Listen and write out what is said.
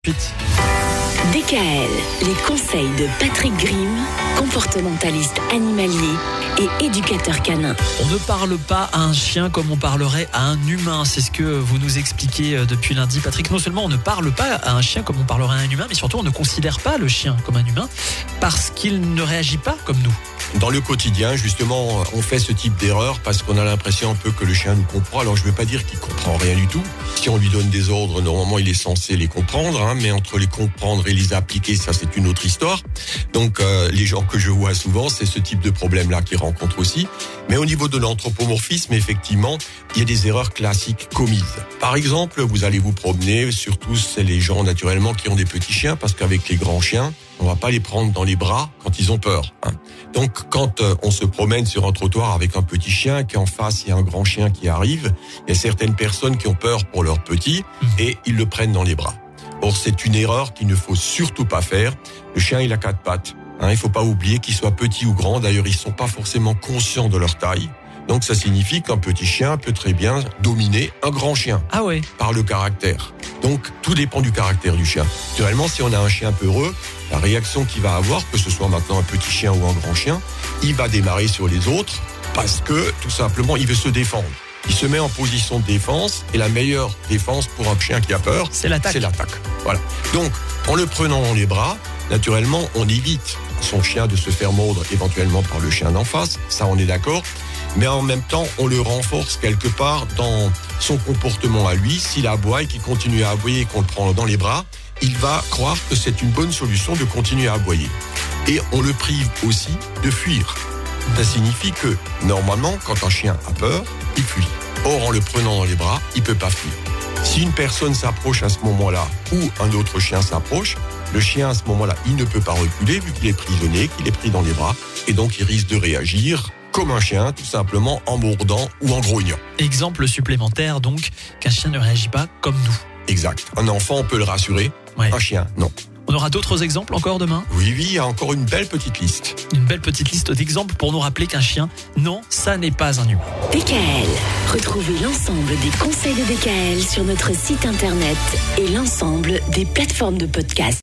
Vite. DKL, les conseils de Patrick Grimm, comportementaliste animalier et éducateur canin. On ne parle pas à un chien comme on parlerait à un humain. C'est ce que vous nous expliquez depuis lundi, Patrick. Non seulement on ne parle pas à un chien comme on parlerait à un humain, mais surtout on ne considère pas le chien comme un humain parce qu'il ne réagit pas comme nous. Dans le quotidien, justement, on fait ce type d'erreur parce qu'on a l'impression un peu que le chien nous comprend. Alors, je ne veux pas dire qu'il comprend rien du tout. Si on lui donne des ordres, normalement, il est censé les comprendre, mais entre les comprendre et les appliquer, ça, c'est une autre histoire. Donc, les gens que je vois souvent, c'est ce type de problème-là qu'ils rencontrent aussi. Mais au niveau de l'anthropomorphisme, effectivement, il y a des erreurs classiques commises. Par exemple, vous allez vous promener, surtout c'est les gens naturellement qui ont des petits chiens, parce qu'avec les grands chiens, on va pas les prendre dans les bras quand ils ont peur. Donc, quand on se promène sur un trottoir avec un petit chien, qu'en face, il y a un grand chien qui arrive, il y a certaines personnes qui ont peur pour leur petit et ils le prennent dans les bras. Or, c'est une erreur qu'il ne faut surtout pas faire. Le chien, il a 4 pattes. Il faut pas oublier qu'il soit petit ou grand. D'ailleurs, ils sont pas forcément conscients de leur taille. Donc, ça signifie qu'un petit chien peut très bien dominer un grand chien. Ah ouais. Par le caractère. Donc, tout dépend du caractère du chien. Naturellement, si on a un chien peureux, la réaction qu'il va avoir, que ce soit maintenant un petit chien ou un grand chien, il va démarrer sur les autres parce que, tout simplement, il veut se défendre. Il se met en position de défense et la meilleure défense pour un chien qui a peur, c'est l'attaque. Voilà. Donc, en le prenant dans les bras, naturellement, on évite son chien de se faire mordre éventuellement par le chien d'en face. Ça, on est d'accord. Mais en même temps, on le renforce quelque part dans son comportement à lui. S'il aboie et qu'il continue à aboyer et qu'on le prend dans les bras, il va croire que c'est une bonne solution de continuer à aboyer. Et on le prive aussi de fuir. Ça signifie que, normalement, quand un chien a peur, il fuit. Or, en le prenant dans les bras, il peut pas fuir. Si une personne s'approche à ce moment-là, ou un autre chien s'approche, le chien, à ce moment-là, il ne peut pas reculer vu qu'il est prisonnier, qu'il est pris dans les bras, et donc il risque de réagir comme un chien, tout simplement en mordant ou en grognant. Exemple supplémentaire, donc, qu'un chien ne réagit pas comme nous. Exact. Un enfant, on peut le rassurer. Ouais. Un chien, non. On aura d'autres exemples encore demain ? Oui, il y a encore une belle petite liste. Une belle petite liste d'exemples pour nous rappeler qu'un chien, non, ça n'est pas un humain. DKL. Retrouvez l'ensemble des conseils de DKL sur notre site internet et l'ensemble des plateformes de podcast.